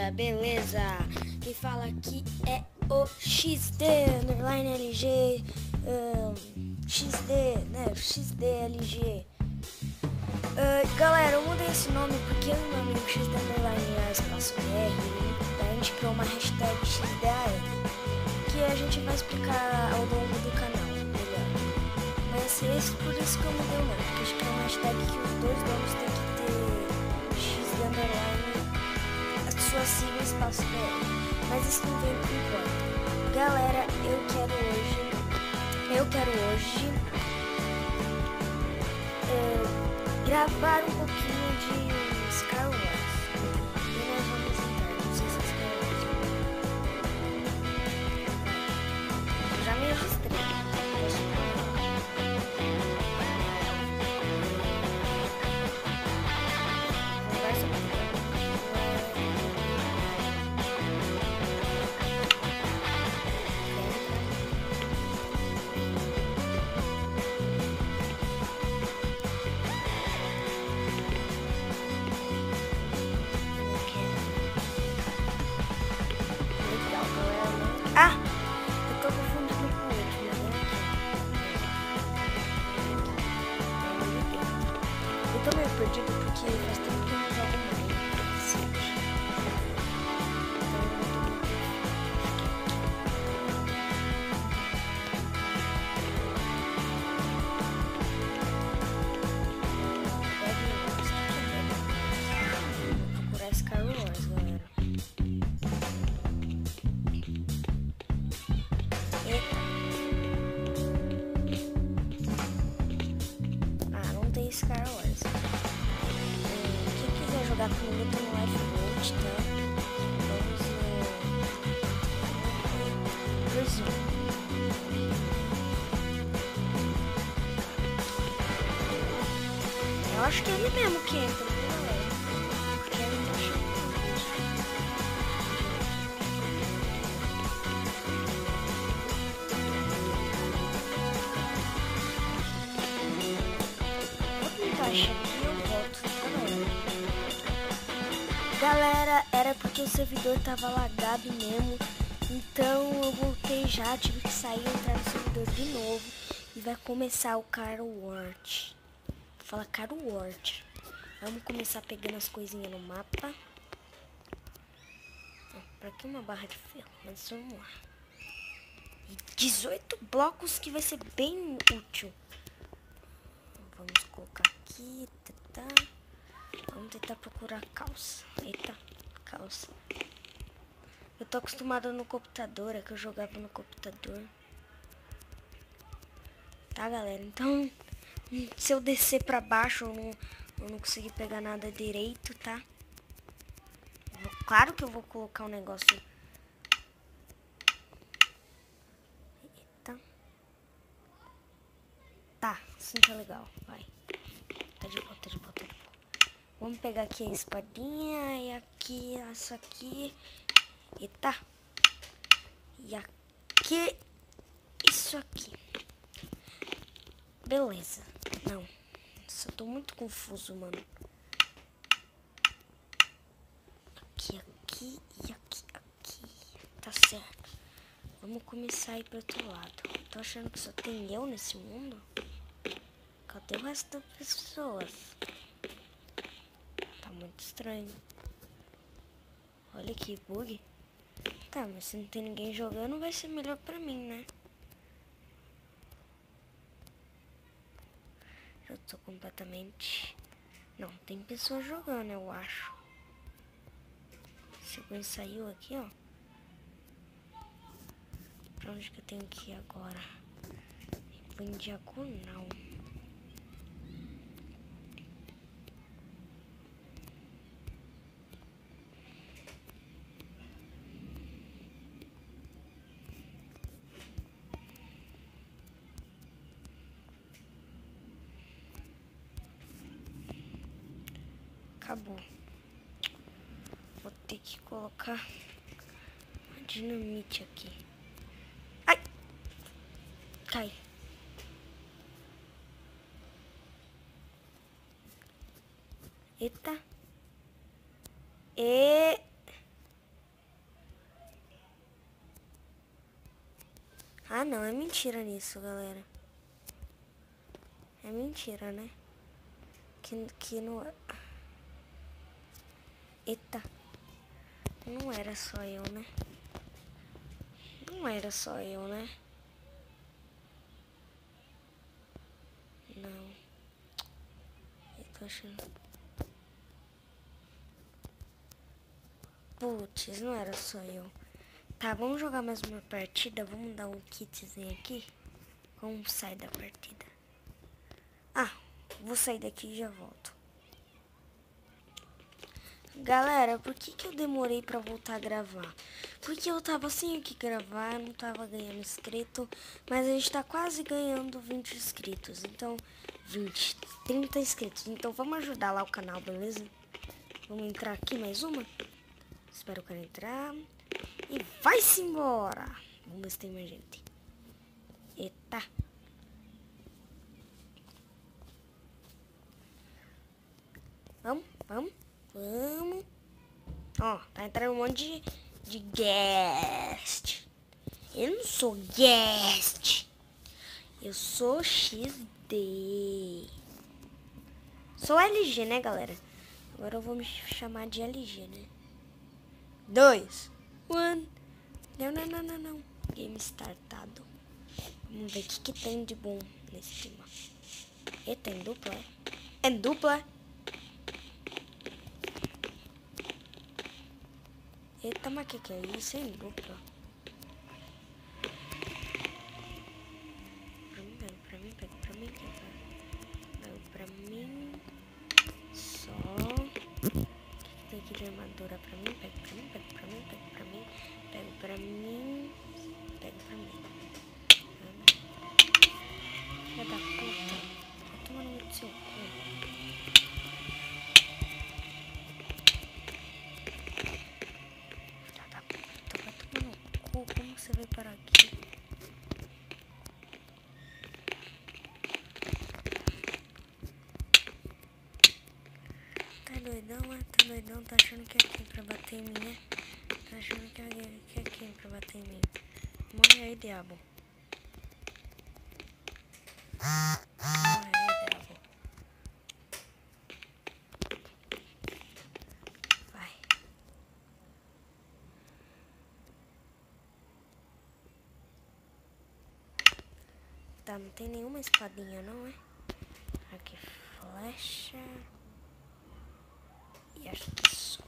galera, beleza? Quem fala aqui é o XD underline LG XD, né? XD LG. Galera, eu mudei esse nome porque eu e meu amigo XD underline espaço BR, a gente criou uma hashtag XDAE que a gente vai explicar ao longo do canal melhor. Mas por isso que eu mudei o nome, porque a gente criou uma hashtag que os dois donos têm que ter XD underline sua sigla espaço BR. Mas isso não vem por enquanto. Galera, eu quero hoje gravar um pouquinho de Star Wars. E nós vamos entrar, não sei se é Star Wars. Eu já me registrei. Ah, eu tô confundindo com o outro, eu tô meio perdido porque faz tempo que eu não jogo mais. Vou procurar Star Wars, galera. Tem Star Wars. Quem quiser jogar comigo, tô no Lifeboat, tá? Vamos no Resume. Eu acho que é ele mesmo que entra, viu, galera? Porque ele não achou aqui eu volto, galera, era porque o servidor tava lagado mesmo, então eu voltei já, tive que sair e entrar no servidor de novo e vai começar o Caro Wars. Fala Caro Wars. Vamos começar pegando as coisinhas no mapa. Pra aqui uma barra de ferro, mas vamos lá. E 18 blocos que vai ser bem útil. Vamos colocar aqui, vamos tentar procurar calça. Eita, calça. Eu tô acostumada no computador, é que eu jogava no computador. Tá, galera? Então, se eu descer pra baixo, eu não conseguir pegar nada direito, tá? Claro que eu vou colocar um negócio. Eita. Tá, assim tá legal, vai. Tá de volta, de volta, de volta. Vamos pegar aqui a espadinha e aqui, essa aqui. Eita. E aqui, isso aqui. Beleza. Não. Nossa, eu tô muito confuso, mano. Aqui e aqui. Tá certo. Vamos começar a ir pro outro lado. Tô achando que só tem eu nesse mundo? Cadê o resto das pessoas? Tá muito estranho. Olha que bug. Tá, mas se não tem ninguém jogando, vai ser melhor pra mim, né? Eu tô completamente... Não, tem pessoas jogando, eu acho. Segundo saiu aqui, ó. Pra onde que eu tenho que ir agora? Vou em diagonal. Acabou. Vou ter que colocar uma dinamite aqui. Ai! Cai. Eita. E Ah, não, é mentira nisso, galera. É mentira, né? Que não... Eita. Não era só eu, né? Não era só eu, né? Não. Eu tô achando... Putz, não era só eu. Tá, vamos jogar mais uma partida. Vamos dar um kitzinho aqui. Vamos sair da partida. Ah, vou sair daqui e já volto. Galera, por que eu demorei pra voltar a gravar? Porque eu tava sem o que gravar, não tava ganhando inscrito. Mas a gente tá quase ganhando 20 inscritos. Então, 20, 30 inscritos. Então vamos ajudar lá o canal, beleza? Vamos entrar aqui mais uma. Espero que eu entrar. E vai-se embora. Vamos ver se tem mais gente. Eita. Vamos. Ó, tá entrando um monte de guest. Eu não sou guest. Eu sou XD. Sou LG, né, galera? Agora eu vou me chamar de LG, né? 2, 1. Não. Game startado. Vamos ver o que tem de bom nesse tema. Eita, em dupla, é? É dupla? Eita, mas que é isso? É em dupla. Pega pra mim. Só. O que tem aqui de armadura pra mim? Pega pra mim. Pega pra mim. Filha da puta. Vai tomar no meio do seu cu. Filha da puta, vai tomar no cu. Como você veio parar aqui? Tá doidão, tá achando que é quem pra bater em mim, né? Tá achando que é quem pra bater em mim? Morre aí, diabo. Morre aí, diabo. Vai. Tá, não tem nenhuma espadinha, não, é? Aqui, flecha. E acho que só.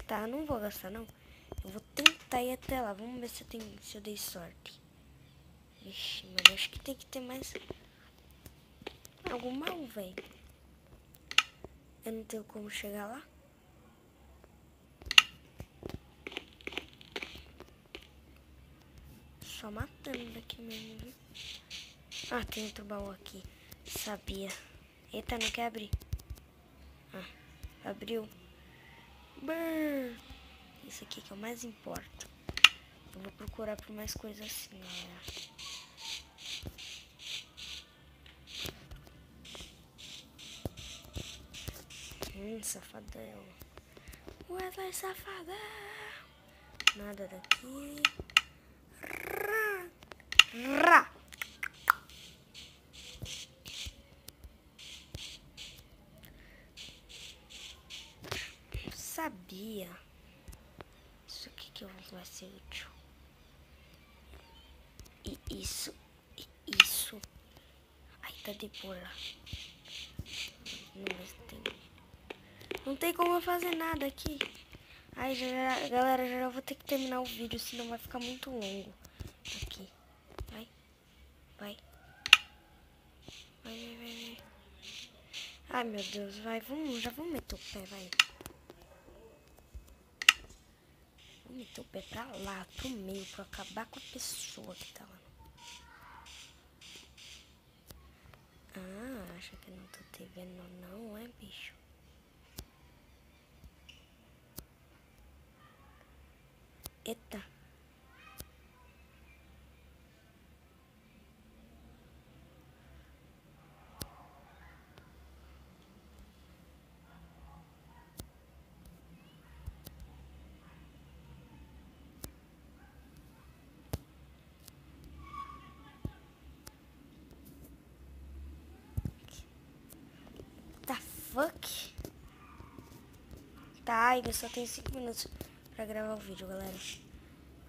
Tá, não vou gastar, não. Eu vou tentar ir até lá. Vamos ver se eu dei sorte. Ixi, mas acho que tem que ter mais algo mal, velho. Eu não tenho como chegar lá. Só matando daqui mesmo, viu? Ah, tem outro baú aqui. Sabia. Eita, não quer abrir. Ah, abriu. Brrr. Isso aqui que é o mais importa. Eu vou procurar por mais coisas assim, galera. Safadão. Wesley safadão. Nada daqui. Rá. Sabia. Isso aqui que vai ser útil. E isso. Aí tá de boa. Não tem como eu fazer nada aqui. Ai, galera, já vou ter que terminar o vídeo, senão vai ficar muito longo. Aqui. Vai. Ai, meu Deus, vai. Já vamos meter o pé, vai. Vamos meter o pé pra lá, pro meio, pra acabar com a pessoa que tá lá. Ah, acha que eu não tô te vendo não, é, bicho? Eita. fuck? Tá, ainda só tem 5 minutos pra gravar o vídeo, galera.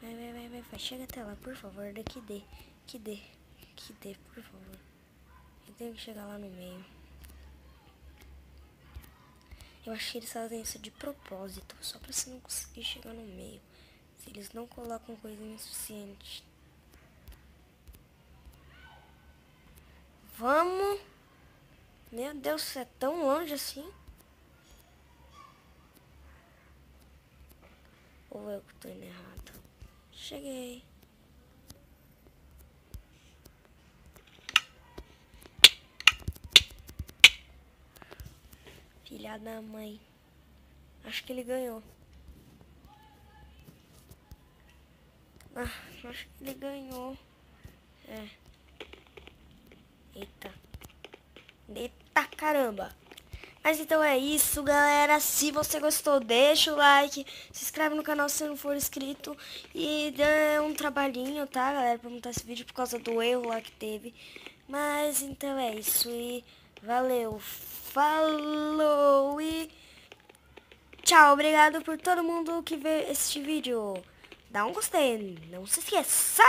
Vai. Chega até lá, por favor. Daqui dê. Que dê, por favor. Eu tenho que chegar lá no meio. Eu acho que eles fazem isso de propósito, só pra você não conseguir chegar no meio. Se eles não colocam coisa suficiente. Vamos. Meu Deus, é tão longe assim? Ou eu que tô indo errado? Cheguei. Filha da mãe. Acho que ele ganhou. Acho que ele ganhou. É. Eita caramba. Mas então é isso, galera. Se você gostou, deixa o like. Se inscreve no canal se não for inscrito. E dê um trabalhinho, tá, galera, pra montar esse vídeo por causa do erro lá que teve. Mas então é isso. E valeu. Falou e tchau. Obrigado por todo mundo que vê este vídeo. Dá um gostei. Não se esqueça.